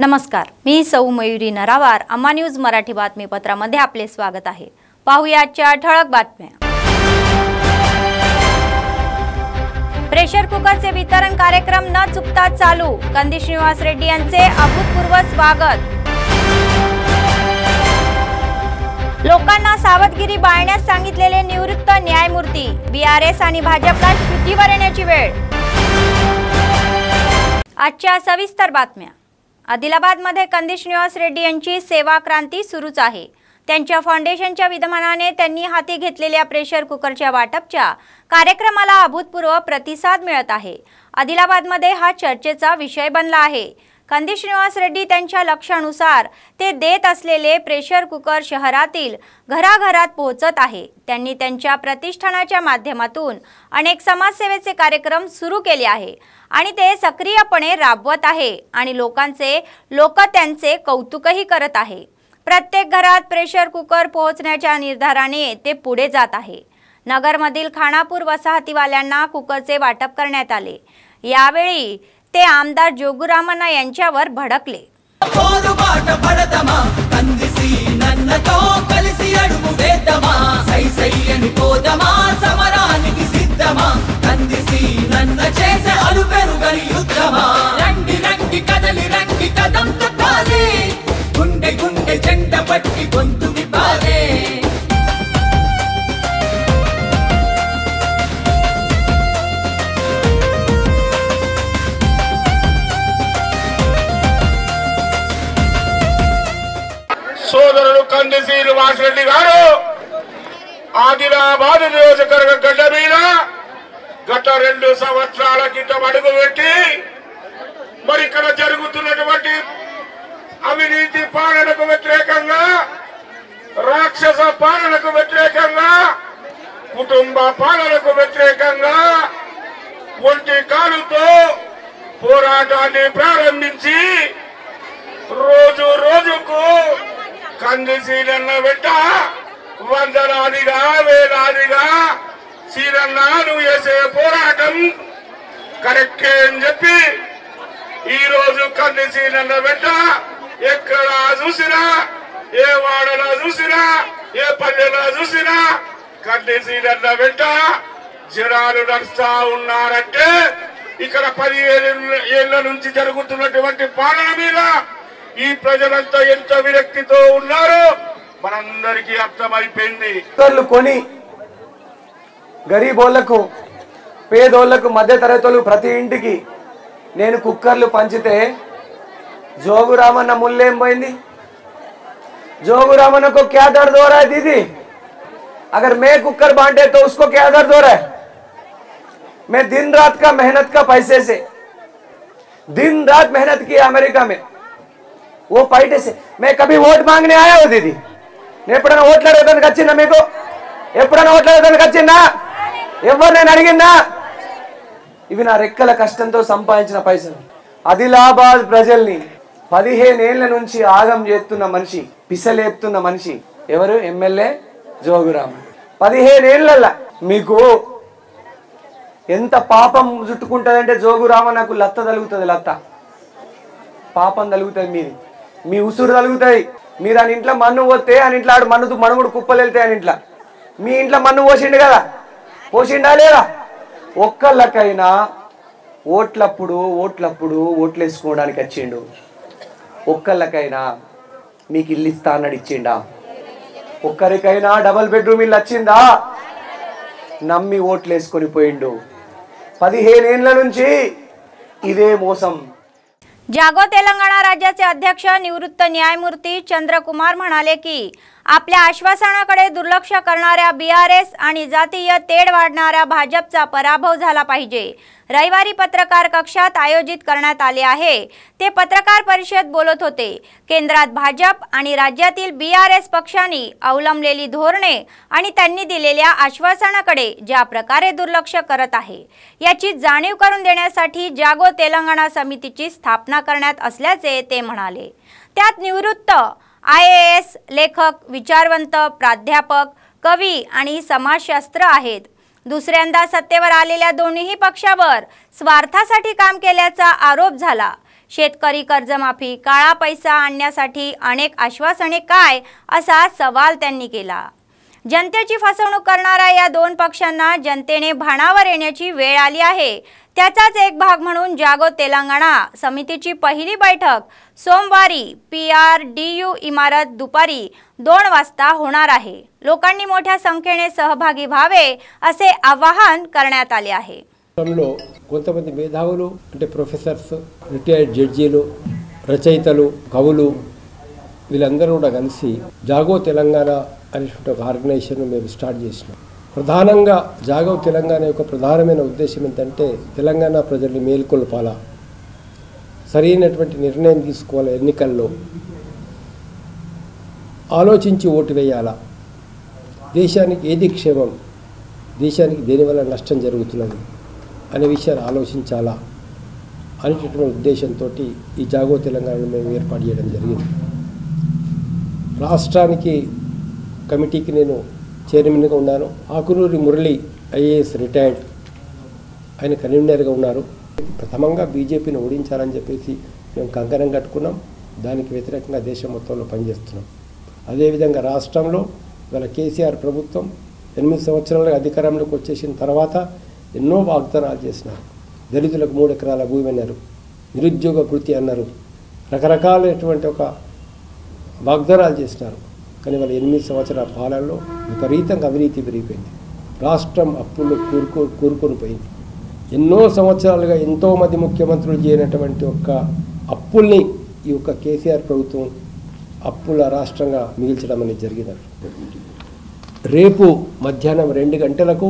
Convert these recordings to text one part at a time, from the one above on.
नमस्कार, मी सौ मयुरी नरावार। अम्मा न्यूज मराठी बातमीपत्रामध्ये आपले स्वागत आहे। पाहूया आजच्या ठळक बातम्या। प्रेशर कुकरचे वितरण कार्यक्रम न चुकता चालू, कंदी श्रीनिवास रेड्डी यांचे अभूतपूर्व स्वागत। लोकांना सावधगिरी बाळगण्यास सांगितलेले निवृत्त न्यायमूर्ती, बीआरएस आणि भाजपला शुद्धीवर येण्याची वेळ। आजच्या सविस्तर बातम्या। आदिलाबादमध्ये कंदी श्रीनिवास रेड्डी यांची सेवा क्रांती सुरूच आहे। त्यांच्या फाउंडेशनच्या विद्यमानाने त्यांनी हाती घेतलेल्या प्रेशर कुकरच्या वाटपच्या कार्यक्रमाला अभूतपूर्व प्रतिसाद मिळत आहे। आदिलाबादमध्ये हा चर्चेचा विषय बनला आहे। कंदी श्रीनिवास रेड्डी त्यांच्या लक्ष्यानुसार ते देत असलेले प्रेशर कुकर शहरातील घराघरात पोहोचत आहे। त्यांनी त्यांच्या प्रतिष्ठानाच्या माध्यमातून अनेक समाजसेवेचे कार्यक्रम सुरू केले आहे आणि ते सक्रियपणे राबवत आहे आणि लोक त्यांचे कौतुकही करत आहे। प्रत्येक घरात प्रेशर कुकर पोहोचण्याच्या निर्धाराने ते पुढे जात आहे। नगरमधील खानापूर वसाहतीवाल्यांना कुकरचे वाटप करण्यात आले। यावेळी ते आमदार जोगुरामण्णा यांच्यावर भडकले। సోదరుడు కంది శ్రీనివాస్ రెడ్డి గారు ఆదిలాబాద్ నియోజకవర్గ గడ్డ మీద గత 2 సంవత్సరాల క్రితం అడుగుపెట్టి మరి ఇక్కడ జరుగుతున్నటువంటి అవినీతి పాలనకు వ్యతిరేకంగా, రాక్షస పాలనకు వ్యతిరేకంగా, కుటుంబ పాలనకు వ్యతిరేకంగా ఒంటి కాలుతో పోరాటాన్ని ప్రారంభించి రోజు రోజుకు కంది సీనన్న వెంట వందలాదిగా వేలాదిగా సీనన్నను చేసే పోరాటం కరెక్టే అని చెప్పి ఈ రోజు కంది సీనన్న వెంట ఎక్కడ చూసినా, ఏ వాడలో చూసినా, ఏ పల్లెలో చూసినా కంది సీనన్న వెంట జనాలు నడుస్తా ఉన్నారంటే ఇక్కడ 17 ఏళ్ల నుంచి జరుగుతున్నటువంటి పాలన మీద ఈ ప్రజలంతా ఎంత విరక్తితో ఉన్నారో మనందరికీ అర్థమైపోయింది। కుక్కర్లు కొని గరీబోళ్లకు, పేదోళ్లకు, మధ్య తరగతులు ప్రతి ఇంటికి నేను కుక్కర్లు పంచితే जोगुरामन मुल्लेम పోయింది। जोगुरामन को क्या दर्द हो रहा है दीदी? अगर मैं कुकर बांटे तो उसको क्या दर्द हो रहा है? मैं दिन रात का मेहनत का पैसे से दिन रात मेहनत किया अमेरिका में, वो पैसे से मैं कभी वोट मांगने आया हूं दीदी। నేను ఎప్పుడైనా ఓట్లేదానికి వచ్చిందా? మీకు ఎప్పుడైనా ఓట్లేదానికి వచ్చిందా? ఎవరు నేను అడిగిందా? ఇవి నా రెక్కల కష్టంతో సంపాదించిన పైసలు। ఆదిలాబాద్ ప్రజల్ని 15 ఏళ్ల నుంచి ఆగం చేస్తున్న మనిషి, పిసలేపుతున్న మనిషి ఎవరు? ఎమ్మెల్యే జోగురామన్। 15 ఏళ్లల్ల మీకు ఎంత పాపం చుట్టుకుంటదంటే జోగురామన్నకు లత్త తలుగుతుంది, లత్త పాపం తలుగుతుంది, మీ ఉసురు తలుగుతుంది। మీరు అని ఇంట్లో మన్ను పోతే అని ఇంట్లో ఆడు మనుగుడు కుప్పలు వెళ్తాయి అని ఇంట్లో మీ ఇంట్లో మన్ను పోసిండు కదా, పోసిండా లేదా? ఒక్కళ్ళకైనా ఓట్లప్పుడు ఓట్లేసుకోవడానికి వచ్చిండు, ఒక్కళ్ళకైనా మీకు ఇల్లు ఇస్తా అన్నాడు, ఇచ్చిండా? ఒక్కరికైనా డబుల్ బెడ్రూమ్ ఇల్లు వచ్చిందా? నమ్మి ఓట్లేసుకొని పోయిండు। 15 ఏళ్ల నుంచి ఇదే మోసం। जागो तेलंगणा राज्याचे अध्यक्ष निवृत्त न्यायमूर्ती चंद्रकुमार म्हणाले की आपल्या आश्वासनाकडे दुर्लक्ष करणाऱ्या बीआरएस आणि जातीय तेढ वाढणाऱ्या भाजपचा पराभव झाला पाहिजे। रविवारी पत्रकार कक्षात आयोजित करण्यात आले आहे ते पत्रकार परिषद बोलत होते। केंद्रात भाजप आणि राज्यातील बीआरएस पक्षांनी अवलंबलेली धोरणे आणि त्यांनी दिलेल्या आश्वासनाकडे ज्या प्रकारे दुर्लक्ष करत आहे याची जाणीव करून देण्यासाठी जागो तेलंगणा समितीची स्थापना करण्यात असल्याचे ते म्हणाले। त्यात निवृत्त IAS लेखक, विचारवंत, प्राध्यापक, कवी आणि समाजशास्त्र आहेत। दुसऱ्यांदा सत्तेवर आलेल्या दोन्ही पक्षावर स्वार्थासाठी काम केल्याचा आरोप झाला। शेतकरी कर्जमाफी, काळा पैसा आणण्यासाठी अनेक आश्वासने काय असा सवाल त्यांनी केला। जनतेची फसवणूक करणाऱ्या या दोन पक्षांना जनतेने भानावर येण्याची वेळ आली आहे। त्याचाच एक भाग म्हणून जागो तेलंगणा समितीची पहिली बैठक सोमवारी PRDU इमारत दुपारी 2 वाजता होणार आहे। लोकांनी मोठ्या संख्येने सहभागी व्हावे असे आवाहन करण्यात आले आहे। కొంతమంది మేధావులు అంటే ప్రొఫెసర్స్, రిటైర్డ్ జడ్జీలు, రచయితలు, కవులు వీళ్ళందరూ కూడా కలిసి జాగో తెలంగాణ అనేటువంటి ఒక ఆర్గనైజేషన్ మేము స్టార్ట్ చేసినాం। ప్రధానంగా జాగో తెలంగాణ యొక్క ప్రధానమైన ఉద్దేశం ఏంటంటే తెలంగాణ ప్రజల్ని మేల్కొల్పాలా, సరైనటువంటి నిర్ణయం తీసుకోవాలి, ఎన్నికల్లో ఆలోచించి ఓటు వేయాలా, దేశానికి ఏది క్షేమం, దేశానికి దేనివల్ల నష్టం జరుగుతున్నది అనే విషయాలు ఆలోచించాలా అనేటటువంటి ఉద్దేశంతో ఈ జాగో తెలంగాణను మేము ఏర్పాటు చేయడం జరిగింది। రాష్ట్రానికి కమిటీకి నేను చైర్మన్గా ఉన్నాను। ఆకునూరి మురళి IAS రిటైర్డ్, ఆయన కన్వీనర్గా ఉన్నారు। ప్రథమంగా బీజేపీని ఓడించాలని చెప్పేసి మేము కంకణం కట్టుకున్నాం। దానికి వ్యతిరేకంగా దేశం మొత్తంలో పనిచేస్తున్నాం। అదేవిధంగా రాష్ట్రంలో ఇవాళ కేసీఆర్ ప్రభుత్వం 8 సంవత్సరాలుగా అధికారంలోకి వచ్చేసిన తర్వాత ఎన్నో వాగ్దానాలు చేసినారు। దళితులకు 3 ఎకరాల భూమి అన్నారు, నిరుద్యోగ భృతి అన్నారు, రకరకాలైనటువంటి ఒక వాగ్దానాలు చేసినారు। కానీ వాళ్ళ 8 సంవత్సరాల పాలనలో విపరీతంగా అవినీతి పెరిగిపోయింది। రాష్ట్రం అప్పుల్లో కూరుకొని పోయింది। ఎన్నో సంవత్సరాలుగా ఎంతోమంది ముఖ్యమంత్రులు చేయనటువంటి ఒక అప్పుల్ని ఈ యొక్క కేసీఆర్ ప్రభుత్వం అప్పుల రాష్ట్రంగా మిగిల్చడం అనేది జరిగింది। రేపు మధ్యాహ్నం 2 గంటలకు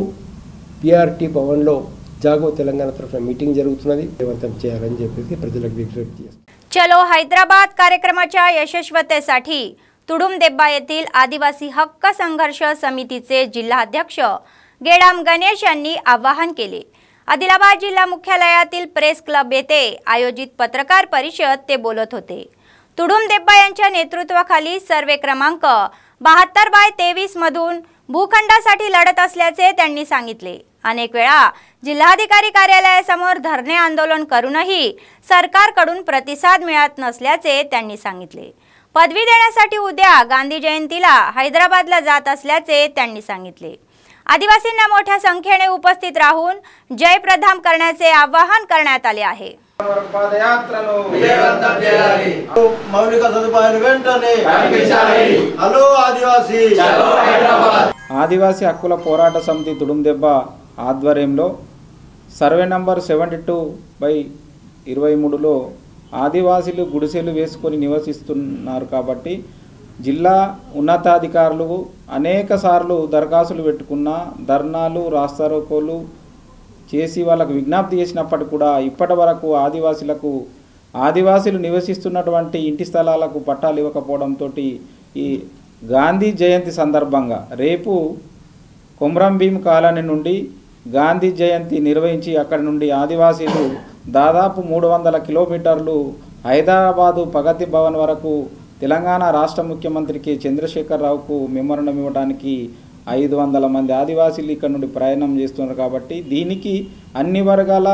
PRT భవన్లో జాగో తెలంగాణ తరఫున మీటింగ్ జరుగుతున్నది। విజయవంతం చేయాలని చెప్పేసి ప్రజలకు విజ్ఞప్తి చేస్తాం। चलो हैदराबाद कार्यक्रमाच्या यशस्वीतेसाठी तुडुंबदेब्बा येथील आदिवासी हक्क संघर्ष समितीचे जिल्हाध्यक्ष गेडाम गणेश यांनी आवाहन केले। आदिलाबाद जिल्हा मुख्यालयातील प्रेस क्लब येथे आयोजित पत्रकार परिषद ते बोलत होते। तुडुंबदेब्बा यांच्या नेतृत्वाखाली सर्वे क्रमांक 72/23 मधून भूखंडासाठी लढत असल्याचे त्यांनी सांगितले। अनेक वेळा जिल्हाधिकारी कार्यालयासमोर धरणे आंदोलन करूनही सरकारकडून प्रतिसाद मिळत नसल्याचे त्यांनी सांगितले। पदवी देण्यासाठी उद्या गांधी जयंतीला हैदराबादला जात असल्याचे त्यांनी सांगितले। आदिवासींना मोठ्या संख्येने उपस्थित राहून जयप्रदान करण्याचे आवाहन करण्यात आले आहे। పాదయాత్రను విజయవంతం చేయాలి। మౌలిక సదుపాయాలు వెంటనే కల్పించాలి। హలో ఆదివాసీ, చలో హైదరాబాద్। ఆదివాసీ హక్కుల పోరాట సమితి తుడుందెబ్బ ఆధ్వర్యంలో సర్వే నంబర్ 72/23లో ఆదివాసీలు గుడిసెలు వేసుకొని నివసిస్తున్నారు కాబట్టి జిల్లా ఉన్నతాధికారులు అనేక సార్లు దరఖాస్తులు పెట్టుకున్న, ధర్నాలు, రాస్తారోకోలు చేసి వాళ్ళకు విజ్ఞప్తి చేసినప్పటికీ కూడా ఇప్పటి వరకు ఆదివాసీలు నివసిస్తున్నటువంటి ఇంటి స్థలాలకు పట్టాలు ఇవ్వకపోవడంతో ఈ గాంధీ జయంతి సందర్భంగా రేపు కొమ్రం భీం కాలనీ నుండి గాంధీ జయంతి నిర్వహించి అక్కడి నుండి ఆదివాసీలు దాదాపు 300 కిలోమీటర్లు హైదరాబాదు ప్రగతి భవన్ వరకు తెలంగాణ రాష్ట్ర ముఖ్యమంత్రికి చంద్రశేఖర్ రావుకు మెమోరాండం ఇవ్వడానికి 500 మంది ఆదివాసీలు ఇక్కడ నుండి ప్రయాణం చేస్తున్నారు। కాబట్టి దీనికి అన్ని వర్గాల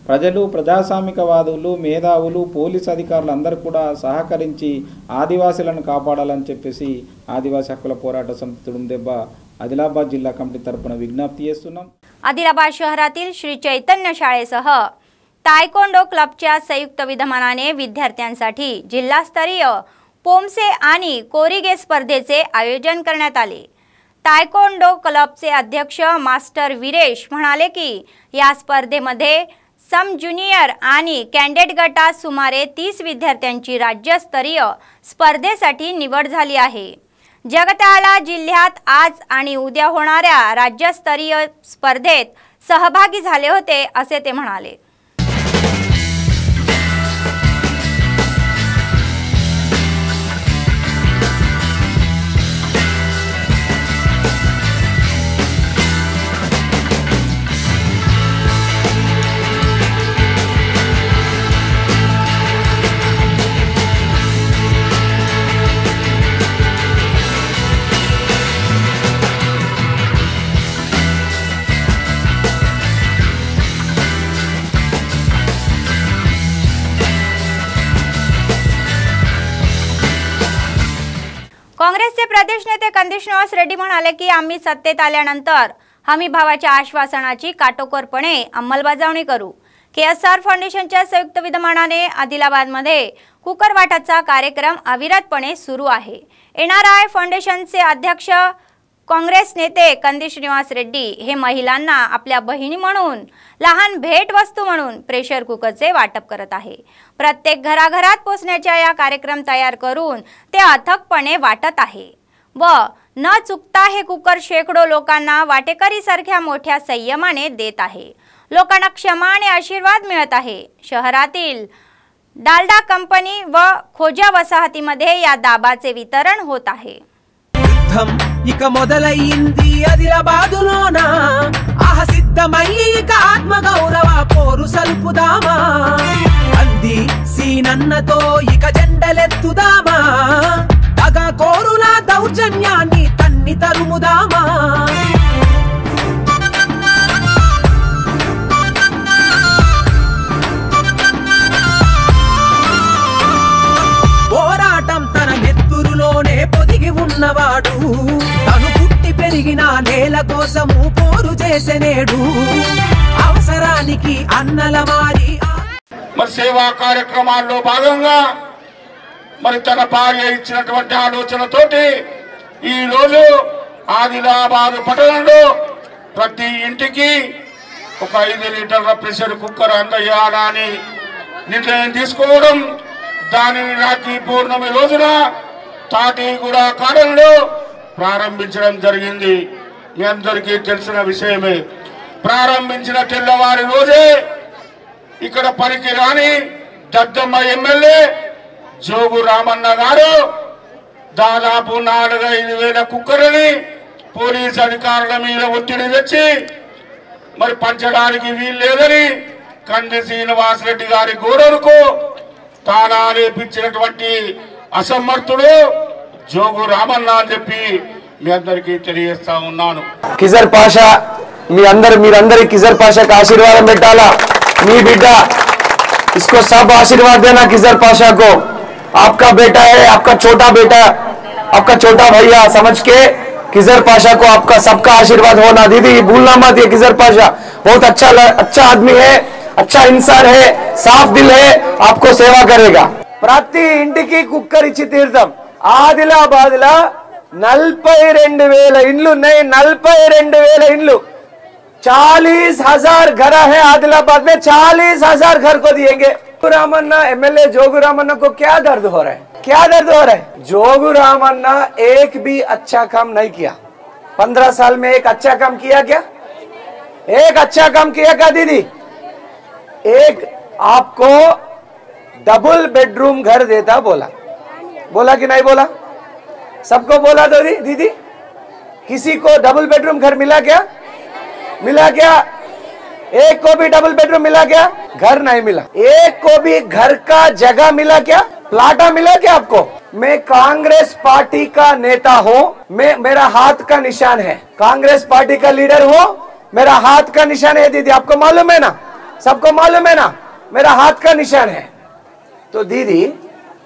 ప్రజలు, ప్రజాస్వామికవాదులు, మేధావులు, పోలీస్ అధికారులు అందరూ కూడా సహకరించి ఆదివాసీలను కాపాడాలని చెప్పేసి ఆదివాసీ హక్కుల పోరాట సమితి तुडुंबदेब्बा आदिलाबाद जिल्हा कमिटी तर्फे विज्ञप्ती చేస్తున్నాం। आदिलाबाद शहरातील श्री चैतन्य शाळेसह तायकोंडो क्लबच्या संयुक्त विद्यमानाने विद्यार्थ्यांसाठी जिल्हास्तरीय पोमसे आणि कोरिगे स्पर्धेचे आयोजन करण्यात आले। तायकोंडो क्लबचे अध्यक्ष मास्टर वीरेश म्हणाले की या स्पर्धेमध्ये सम ज्युनियर आणि कॅडेट गटात सुमारे 30 विद्यार्थ्यांची राज्यस्तरीय स्पर्धेसाठी निवड झाली आहे। जगत्याला जिल्ह्यात आज आणि उद्या होणाऱ्या राज्यस्तरीय स्पर्धेत सहभागी झाले होते असे ते म्हणाले। बीजेपीचे प्रदेश नेते कंदी श्रीनिवास रेड्डी म्हणाले की आम्ही सत्तेत आल्यानंतर हमी भावाच्या आश्वासनाची काटेकोरपणे अंमलबजावणी करू। KSR फाउंडेशनच्या संयुक्त विद्यमानाने आदिलाबादमध्ये कुकर वाटपचा कार्यक्रम अविरतपणे सुरू आहे। NRI फाउंडेशनचे अध्यक्ष काँग्रेस नेते कंदी श्रीनिवास रेड्डी हे महिलांना आपल्या बहिणी म्हणून लहान भेटवस्तू म्हणून प्रेशर कुकरचे वाटप करत आहे। प्रत्येक घराघरात पोहोचण्याच्या या कार्यक्रम तयार करून ते अथकपणे वाटत आहे व न चुकता हे कुकर शेकडो लोकांना वाटेकरीसारख्या मोठ्या संयमाने देत आहे। लोकांना क्षमा आणि आशीर्वाद मिळत आहे। शहरातील डालडा कंपनी व खोजा वसाहतीमध्ये या दाबाचे वितरण होत आहे। ఇక మొదలైంది ఆదిలాబాదులోన ఆహ సిద్ధమయ్యి ఇక ఆత్మ గౌరవ పోరు సల్పుదామా అంది సీనన్నతో ఇక జెండలెత్తుదామా దగా కోరుల దౌర్జన్యాన్ని తన్ని తరుముదామా పోరాటం తన నెత్తురులోనే పొదిగి ఉన్నవాడు తను పుట్టి పెరిగిన నేల కోసము పోరు చేసెనేడు అవసరానికి అన్నల మారి మరి సేవా కార్యక్రమాల్లో భాగంగా మరి తన భార్య ఇచ్చినటువంటి ఆలోచనతోటి ఈ రోజు ఆదిలాబాద్ పట్టణంలో ప్రతి ఇంటికి ఒక 5 లీటర్ల ప్రెషర్ కుక్కర్ అందజేయాలని నిర్ణయం తీసుకోవడం, దానిని రాఖీ పౌర్ణమి రోజున తాటిగూడ కాలంలో ప్రారంభించడం జరిగింది। మీ అందరికీ తెలిసిన విషయమే। ప్రారంభించిన తెల్లవారి రోజే ఇక్కడ పనికిరాని దద్దమ్మ ఎమ్మెల్యే జోగు రామన్న గారు దాదాపు 4-5 వేల కుక్కర్ని పోలీసు అధికారుల మీద ఒత్తిడి తెచ్చి మరి పంచడానికి వీలు లేదని కంది శ్రీనివాస్ రెడ్డి గారి గోడలకు తాళాలేపించినటువంటి అసమర్థుడు జోగు రామన్న అని చెప్పి మీ అందరికీ తెలియజేస్తా ఉన్నాను। కిజర్ పాషా మీరందరి కిజర్ పాషా का आशीर्वाद పెట్టాలా। మీ బిడ్డ इसको सब आशीर्वाद देना। किजर पाशा को आपका बेटा है, आपका छोटा बेटा, आपका छोटा भैया समझ के किजर पाशा को आपका सबका आशीर्वाद होना। दीदी भूलना मत, ये किजर पाशा बहुत अच्छा आदमी है, अच्छा इंसान है, साफ दिल है, आपको सेवा करेगा। प्रति इंटिकी कुक्कर इच्చి తీర్థం। ఆదిలాబాద్ ला 42,000 ఇండ్లు ఉన్నాయి। 42,000 ఇండ్లు, 40,000 घर है आदिलाबाद में। 40,000 घर को दिएंगे। जोगू एमएलए जोगू रामन्ना को क्या दर्द हो रहा है? क्या दर्द हो रहा है? जोगू रामन्ना एक भी अच्छा काम नहीं किया। 15 साल में एक अच्छा काम किया क्या? एक अच्छा काम किया क्या दीदी? एक आपको डबल बेडरूम घर देता बोला कि नहीं बोला? सबको बोला दो दीदी। किसी को डबल बेडरूम घर मिला क्या? मिला क्या? एक को भी डबल बेडरूम मिला क्या? घर नहीं मिला। एक को भी घर का जगह मिला क्या? प्लाटा मिला क्या आपको? मैं कांग्रेस पार्टी का नेता हूँ, मेरा हाथ का निशान है। कांग्रेस पार्टी का लीडर हूँ, मेरा हाथ का निशान है दीदी। आपको मालूम है ना? सबको मालूम है ना? मेरा हाथ का निशान है। तो दीदी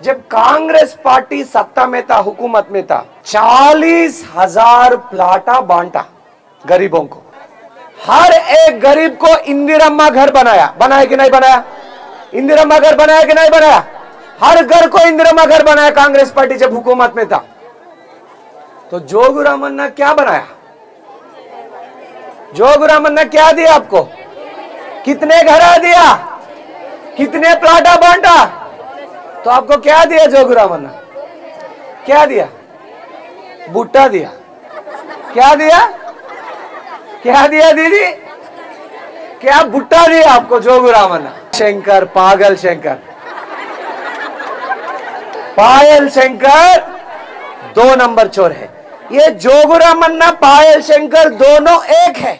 जब कांग्रेस पार्टी सत्ता में था, हुकूमत में था, 40,000 प्लाटा बांटा गरीबों को। हर एक गरीब को इंदिरम्मा घर बनाया कि नहीं बनाया? इंदिरम्मा घर बनाया कि नहीं बनाया? हर घर को इंदिरम्मा घर बनाया कांग्रेस पार्टी जब हुकूमत में था। तो जोगू रामन्ना क्या बनाया? जोगू रामन्ना क्या दिया आपको? कितने घर दिया? कितने प्लाटा बांटा? तो आपको क्या दिया जोगू रामन्ना? क्या दिया? भुट्टा दिया। क्या दिया? क्या दिया दीदी? क्या भुट्टा दिया आपको जोगू रामन्ना? शंकर, पागल शंकर, पायल शंकर 2 नंबर चोर है। ये जोगू रामन्ना पायल शंकर दोनों एक है।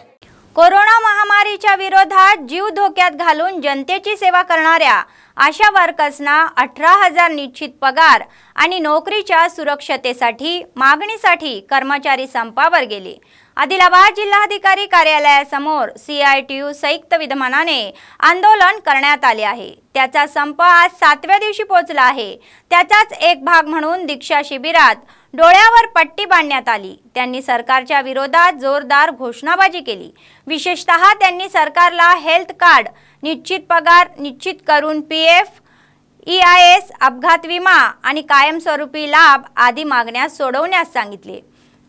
कोरोना महामारीच्या विरोधात जीव धोक्यात घालून जनतेची सेवा करणाऱ्या आशा वर्कर्सना 18,000 निश्चित पगार आणि नोकरीच्या सुरक्षतेसाठी मागणीसाठी कर्मचारी संपावर गेले। आदिलाबाद जिल्हाधिकारी कार्यालयासमोर CITU संयुक्त विद्यमानाने आंदोलन करण्यात आले आहे। त्याचा संप आज 7व्या दिवशी पोहोचला आहे। त्याचाच एक भाग म्हणून दीक्षा शिबिरात डोळ्यावर पट्टी बांधण्यात आली। त्यांनी सरकारच्या विरोधात जोरदार घोषणाबाजी केली। विशेषतः त्यांनी सरकारला हेल्थ कार्ड, निश्चित पगार निश्चित करून PF, EIS, अपघात विमा आणि कायमस्वरूपी लाभ आदी मागण्या सोडवण्यास सांगितले।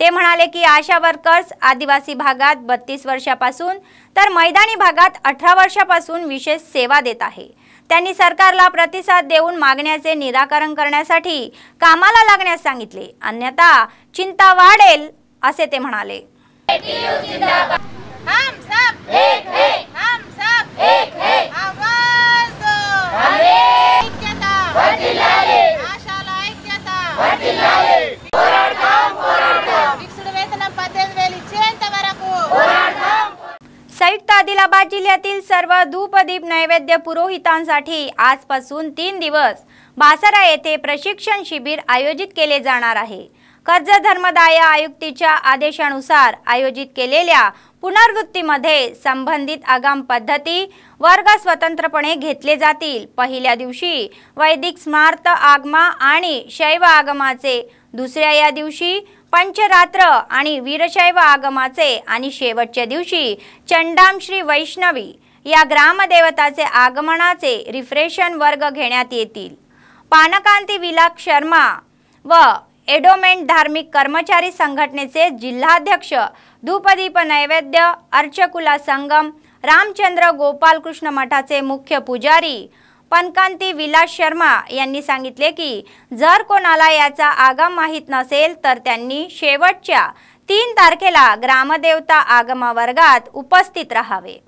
ते म्हणाले की आशा वर्कर्स आदिवासी भागात 32 वर्षापासून तर मैदानी भागात 18 वर्षापासून विशेष सेवा देत आहे। त्यांनी सरकारला प्रतिसाद देऊन मागण्याचे निराकरण करण्यासाठी कामाला लागण्यास सांगितले, अन्यथा चिंता वाढेल असे ते म्हणाले। हम सब एक है, हम सब एक है, आवाज दो, ऐक्यता वर्धिल्लाले, आशाला ऐक्यता वर्धिल्लाले, పోరాడతాం పోరాడతాం, ఫిక్స్డ్ వేతనం 18,000 ఇచ్చేంత వరకు పోరాడతాం। संयुक्त आदिलाबाद जिल्ह्यातील सर्व धूपदीप नैवेद्य पुरोहितांसाठी आजपासून 3 दिवस बासरा येथे प्रशिक्षण शिबिर आयोजित केले जाणार आहे। कर्जत धर्मदाय आयुक्तीच्या आदेशानुसार आयोजित केलेल्या पुनर्वृत्तीमध्ये संबंधित आगम पद्धती वर्ग स्वतंत्रपणे घेतले जातील। पहिल्या दिवशी वैदिक स्मार्त आगमा आणि शैव आगमाचे, दुसऱ्या या दिवशी पंचरात्र आणि वीरशैव आगमाचे आणि शेवटच्या दिवशी चंडाम श्री वैष्णवी या ग्रामदेवताचे आगमनाचे रिफ्रेशन वर्ग घेण्यात येतील। पानकांती विलास शर्मा व एडोमेंट धार्मिक कर्मचारी संघटनेचे जिल्हाध्यक्ष, धूपदीप नैवेद्य अर्चकुला संगम, रामचंद्र गोपालकृष्ण मठाचे मुख्य पुजारी पनकांती विलास शर्मा यांनी सांगितले की जर कोणाला याचा आगम माहित नसेल तर त्यांनी शेवटच्या 3 तारखेला ग्रामदेवता आगमा वर्गात उपस्थित राहावे।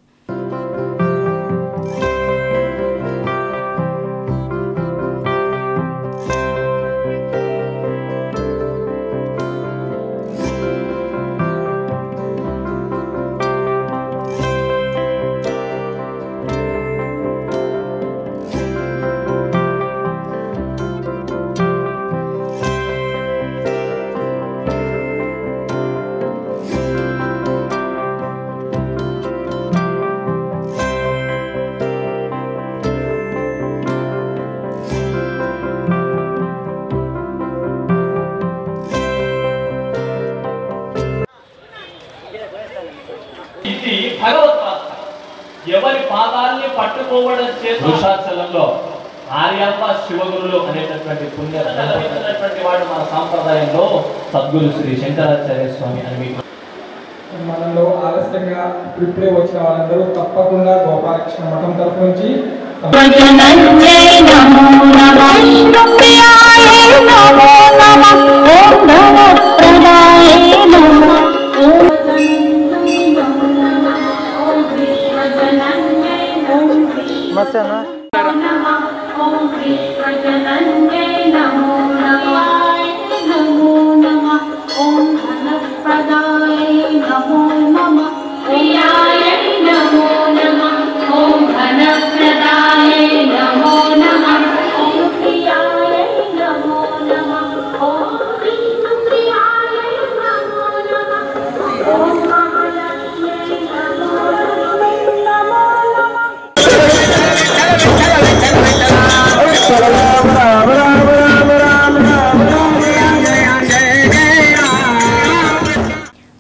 ఎవరి పాదాలని పట్టుకోవడం చేత వృషాచలంలో ఆర్యప్ప శివగురులు అనేటటువంటి పుణ్య దంపతులైనటువంటి వాడు మన సాంప్రదాయంలో సద్గురు శ్రీ శంకరాచార్య స్వామి అని మనలో ఆలస్యంగా ఇప్పుడే వచ్చిన వాళ్ళందరూ తప్పకుండా గోపాలకృష్ణ మఠం తరఫు నుంచి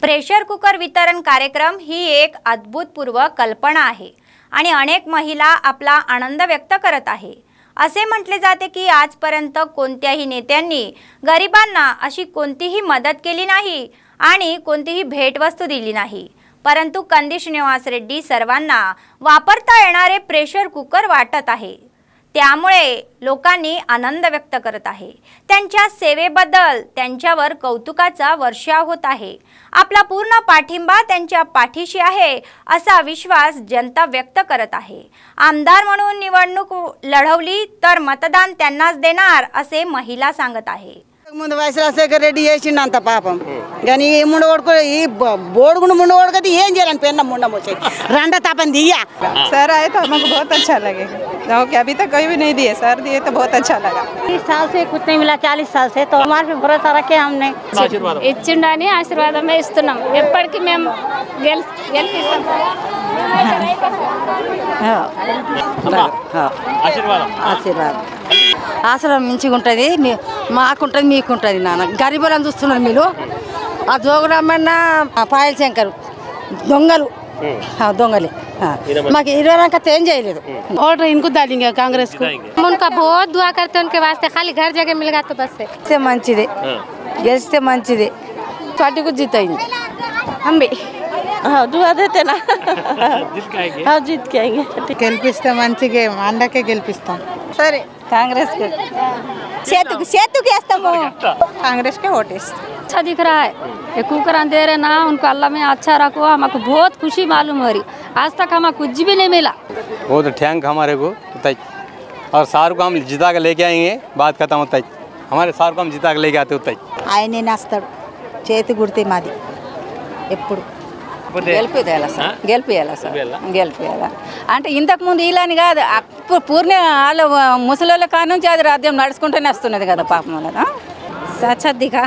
प्रेशर कुकर वितरण कार्यक्रम ही एक अद्भुतपूर्व कल्पना आहे आणि अनेक महिला आपला आनंद व्यक्त करत आहे। असे म्हटले जाते की आजपर्यंत कोणत्याही नेत्यांनी गरिबांना अशी कोणतीही मदत केली नाही आणि कोणतीही भेटवस्तू दिली नाही, परंतु कंदी श्रीनिवास रेड्डी सर्वांना वापरता येणारे प्रेशर कुकर वाटत आहे। त्यामुळे लोकांनी आनंद व्यक्त करत आहे। त्यांच्या सेवेबद्दल त्यांच्यावर कौतुकाचा वर्षाव होत आहे। आपला पूर्ण पाठिंबा त्यांच्या पाठीशी आहे असा विश्वास जनता व्यक्त करत आहे। आमदार म्हणून निवडणूक लढवली तर मतदान त्यांनाच देणार असे महिला सांगत आहे। ముందు వైశ్రాజశేఖర రెడ్డి చేసిండంత పాపం కానీ ఈ ముండోడుకు ఈ बोर्ड मुंडोड़ कभी ये जलन पेन मुंडा मोचे रंडा तापन दिया। सर आए तो हमको बहुत अच्छा लगे, कि अभी तक कोई भी नहीं दिए, सर दिए तो बहुत अच्छा लगा। 30 साल से कुछ नहीं मिला, 40 साल से तो हमारे पे भरोसा रखे हमने। ఇచ్చిండని ఆశీర్వాదమే ఇస్తున్నాం, ఎప్పటికీ మేము గెలిపిస్తాం। ఆశీర్వాదం ఆసరా మంచిగా ఉంటుంది, మాకుంటుంది మీకుంటుంది నాన్న. గరీబులను చూస్తున్నారు మీరు. ఆ జోగురామన్న పాయల్ శంకర్ దొంగలు, దొంగలే. మాకు 20 रंग का चेंज है और इनको डालेंगे कांग्रेस को. उनका बहुत दुआ करते हैं, उनके वास्ते खाली घर जगह मिल गया तो बस से मंचिदे गेस्ते मंचिदे पार्टी को जीतेंगे हम भी. हाँ दुआ देते ना. हाँ जीत के आएंगे. గెలిపిస్తే మంచిగా అండకే గెలిపిస్తాం. సరే కాంగ్రెస్ के सेतु के వేస్తాము. कांग्रेस के वोट इస్తాం. अच्छा दिख रहा है, ये कुकरान दे रहे ना, उनको अल्लाह में अच्छा रखो. हमको बहुत खुशी मालूम हो रही, आज तक हमें कुछ भी नहीं मिला. बहुत थैंक हमारे को और सार को हम जिता के लेके आएंगे. बात खत्म होता है, हमारे सार को हम जिता के लेके आते होता है. ఆయనే నాస్తాడు చేతి గుర్తే మాది ఎప్పుడు గెలిపియాలా సార్, గెలిపియాలా సార్, గెలిపియాలా అంటే ఇంతకు ముందు ఇలాని కాదు, పూర్ణ వాళ్ళు ముసలి కాడ నుంచి అది రాజ్యం నడుచుకుంటూనే వస్తున్నది కదా పాపం వాళ్ళ. సచ్చదిగా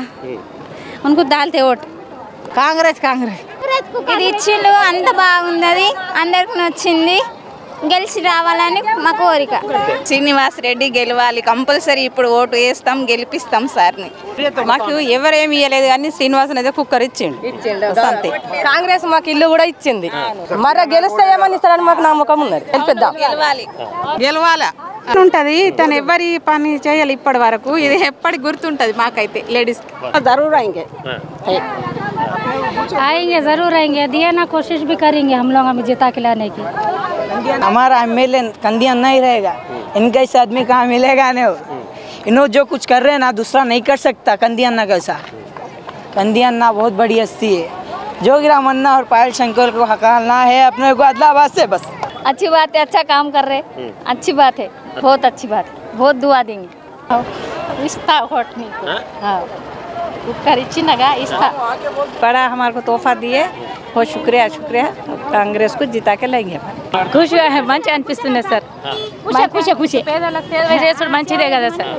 ఉनको डालते वोट కాంగ్రెస్ కాంగ్రెస్ ఇది ఇచ్చిండు, అంత బాగున్నది, అందరికి నచ్చింది, గెలిచి రావాలని మా కోరిక. శ్రీనివాస్ రెడ్డి గెలవాలి కంపల్సరీ. ఇప్పుడు ఓటు వేస్తాం, గెలిపిస్తాం సార్ని. మాకు ఎవరేమి ఇవ్వలేదు కానీ శ్రీనివాస్ అనేది కుక్కర్ ఇచ్చిండు అంతే. కాంగ్రెస్ మాకు ఇల్లు కూడా ఇచ్చింది, మరి గెలిస్తే ఏమని ఇస్తారని మాకు నమ్మకం ఉన్నది. గెలిపిద్దాం, గెలవాలా ఉంటది. తను ఎవరి పని చేయాలి ఇప్పటి వరకు, ఇది ఎప్పటికి గుర్తుంటది మాకైతే లేడీస్. జరూర్ ఆएंगे आएंगे, जरूर आएंगे, दिया ना कोशिश भी करेंगे हम लोग हमें जिता के लाने की. हमारा एमएलए कंदिया नहीं रहेगा, इनका इस आदमी कहाँ मिलेगा नहीं. इन्हों जो कुछ कर रहे हैं ना दूसरा नहीं कर सकता. कंदिया अन्ना कैसा, कंदिया अन्ना बहुत बड़ी हस्ती है. जोगीराम अन्ना और पायल शंकर को हकालना है अपने को आदिलाबाद से बस. अच्छी बात है, अच्छा काम कर रहे, अच्छी बात है, बहुत अच्छी बात है, बहुत दुआ देंगे. इस्ता वोट नहीं. हाँ कुकर इच्छिनगा इस्ता बड़ा हमारे को तोहफा दिए, बहुत शुक्रिया शुक्रिया. कांग्रेस को जिता के लेंगे. खुश है, మంచి అనిపిస్తుంది సార్. ఖుషి పేదలకు చేసే మంచిదే కదా సార్.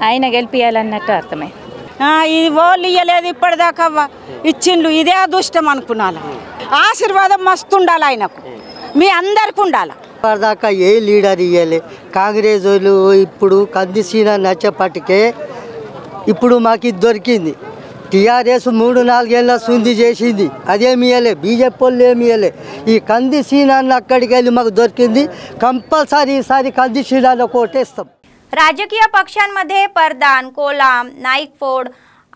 ఆయన గెలిపియాలన్నట్టు అర్థమై. ఇది వాళ్ళు ఇయ్యలేదు ఇప్పటిదాకా ఇచ్చిండు. ఇదే అదృష్టం అనుకున్నాను. ఆశీర్వాదం మస్తు ఉండాలి ఆయనకు, మీ అందరికి ఉండాలి. దాకా ఏ లీడర్ ఇయ్యలే కాంగ్రెస్ వాళ్ళు. ఇప్పుడు కందిసీన నచ్చపటికే ఇప్పుడు మాకు ఇది దొరికింది. టీఆర్ఎస్ 3-4 ఏళ్ళ సుంది చేసింది, అదేమి ఇయ్యలే. బీజేపీ వాళ్ళు ఏమి ఇయ్యలే. ఈ కందిసీనాన్ని అక్కడికి వెళ్ళి మాకు దొరికింది. కంపల్సరీ ఈసారి కందిసీనాలో కోటేస్తాం. राजकीय पक्षांमध्ये परदान, कोलाम, नाईकफोड,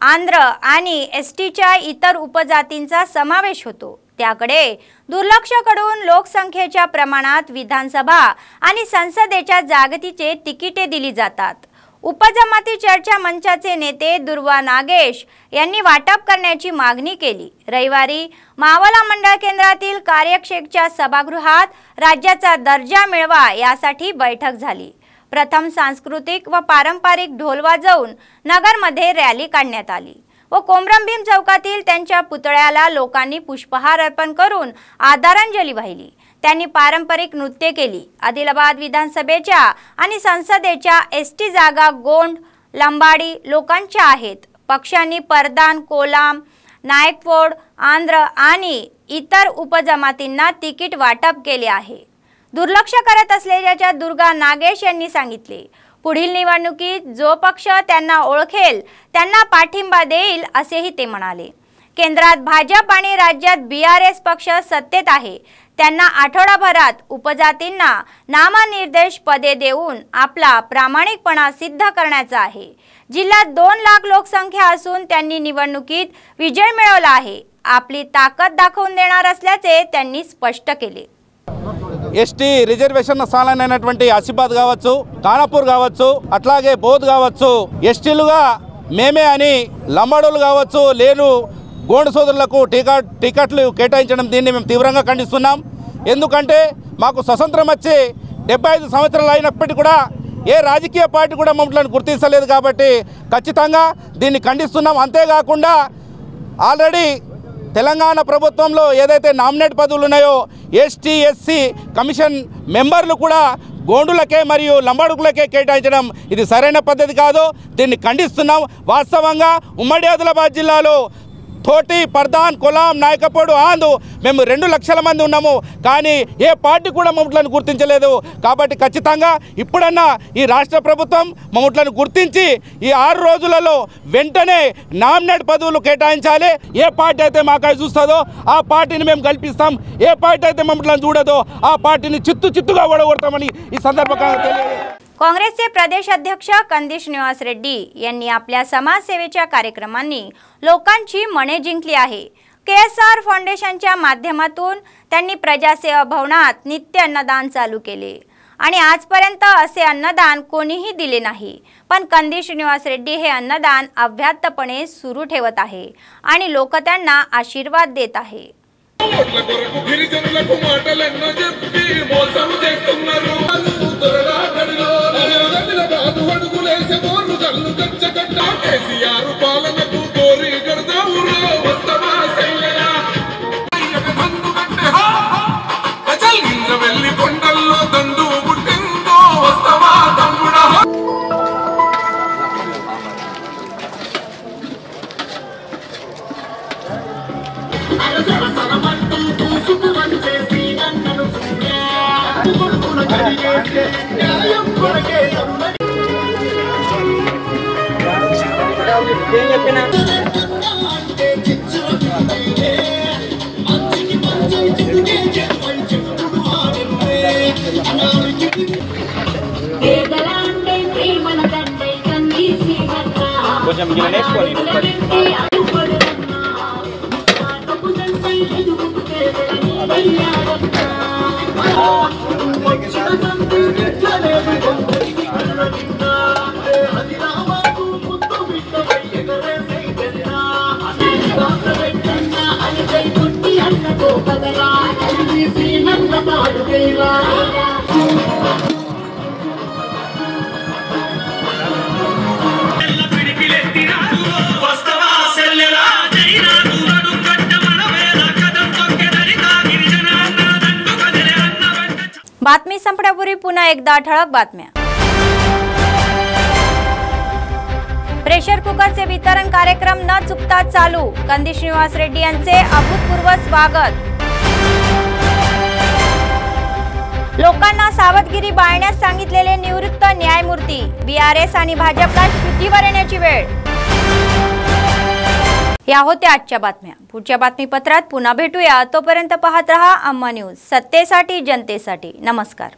आंध्र आणि एसटीच्या इतर उपजातींचा समावेश होतो. त्याकडे दुर्लक्ष करून लोकसंख्येच्या प्रमाणात विधानसभा आणि संसदेच्या जागतीचे तिकिटे दिली जातात. उपजमाती चर्चा मंचाचे नेते दुर्वा नागेश यांनी वाटप करण्याची मागणी केली. रविवारी मावला मंडळ केंद्रातील कार्यक्षेत्राच्या सभागृहात राज्याचा दर्जा मिळवा यासाठी बैठक झाली. प्रथम सांस्कृतिक व पारंपरिक ढोल वाजवून नगरमध्ये रॅली काढण्यात आली व कोमरमभीम चौकातील त्यांच्या पुतळ्याला लोकांनी पुष्पहार अर्पण करून आदरांजली वाहिली. त्यांनी पारंपरिक नृत्य केली. आदिलाबाद विधानसभेच्या आणि संसदेच्या एसटी जागा गोंड लंबाडी लोकांच्या आहेत. पक्षांनी परदान, कोलाम, नायकफोड, आंध्र आणि इतर उपजमातींना तिकीट वाटप केले आहे. दुर्लक्ष करत असल्याच्या दुर्गा नागेश यांनी सांगितले. पुढील निवडणुकीत जो पक्ष त्यांना ओळखेल त्यांना पाठिंबा देईल असेही ते म्हणाले. केंद्रात भाजप आणि राज्यात बीआरएस पक्ष सत्तेत आहे. त्यांना आठवडाभरात उपजातींना नामनिर्देश पदे देऊन आपला प्रामाणिकपणा सिद्ध करायचा आहे. जिल्ह्यात 2 लाख लोकसंख्या असून त्यांनी निवडणुकीत विजय मिळवला आहे. आपली ताकद दाखवून देणार असल्याचे त्यांनी स्पष्ट केले. ఎస్టీ రిజర్వేషన్ స్థానాలైనటువంటి ఆసిఫాబాద్ కావచ్చు, ఖానాపూర్ కావచ్చు, అట్లాగే బోధ్ కావచ్చు, ఎస్టీలుగా మేమే అని లంబాడోలు కావచ్చు లేను గోండు సోదరులకు టికెట్లు కేటాయించడం దీన్ని మేము తీవ్రంగా ఖండిస్తున్నాం. ఎందుకంటే మాకు స్వతంత్రం వచ్చి 75 సంవత్సరాలు అయినప్పటికీ కూడా ఏ రాజకీయ పార్టీ కూడా మమ్మల్ని గుర్తించలేదు కాబట్టి ఖచ్చితంగా దీన్ని ఖండిస్తున్నాం. అంతేకాకుండా ఆల్రెడీ తెలంగాణ ప్రభుత్వంలో ఏదైతే నామినేట్ పదవులు ఉన్నాయో ఎస్టీ ఎస్సీ కమిషన్ మెంబర్లు కూడా గోండులకే మరియు లంబాడుకులకే కేటాయించడం ఇది సరైన పద్ధతి కాదు. దీన్ని ఖండిస్తున్నాం. వాస్తవంగా ఉమ్మడి ఆదిలాబాద్ జిల్లాలో తోటి పర్దాన్ కులాం నాయకపోడు ఆందు మేము 2 లక్షల మంది ఉన్నాము, కానీ ఏ పార్టీ కూడా మమ్మల్ని గుర్తించలేదు. కాబట్టి ఖచ్చితంగా ఇప్పుడన్నా ఈ రాష్ట్ర ప్రభుత్వం మమ్మల్ని గుర్తించి ఈ 6 రోజులలో వెంటనే నామినేట్ పదవులు కేటాయించాలి. ఏ పార్టీ అయితే మాకై చూస్తుందో ఆ పార్టీని మేము కల్పిస్తాం, ఏ పార్టీ అయితే మమ్మల్ని చూడదో आ पार्टी चित्तुगा ओडगొడతామని ఈ సందర్భంగా తెలియజేస్తున్నాను. काँग्रेसचे प्रदेश अध्यक्ष कंदीश निवास रेड्डी यांनी आपल्या समाजसेवेच्या कार्यक्रमांनी लोकांची मने जिंकली आहे. KSR फाउंडेशनच्या माध्यमातून त्यांनी प्रजासेवा भवनात नित्य अन्नदान चालू केले आणि आजपर्यंत असे अन्नदान कोणीही दिले नाही. पण कंदीश निवास रेड्डी हे अन्नदान अव्याहतपणे सुरू ठेवत आहे आणि लोक त्यांना आशीर्वाद देत आहे. గిరిజనులకు మాటలెన్నో చెప్పి మోసం చేస్తున్నారు. అడుగులేసే బోర్లు కళ్ళు గచ్చగట్ట కేసీఆర్ పాలనకు కోరి గడదావులో వస్తవా సెల్లెలా వెళ్ళి కొండల్లో దండు పుట్టిందో వస్తవా తమ్ముడా. కొంచెం నేర్చుకోండి. बातमी संपण्यापूर्वी पुन्हा एकदा ठळक बातम्या. प्रेशर कुकरचे वितरण कार्यक्रम न चुकता चालू. कंदीश निवास रेड्डी यांचे अभूतपूर्व स्वागत. लोकांना सावधगिरी बाळगण्यास सांगितलेले निवृत्त न्यायमूर्ती. BRS आणि भाजपला शुद्धीवर येण्याची वेळ. या होत्या आजच्या बातम्या. पुढच्या बातमीपत्रात पुन्हा भेटूया. तोपर्यंत पाहत रहा अम्मा न्यूज, सत्तेसाठी जनतेसाठी. नमस्कार.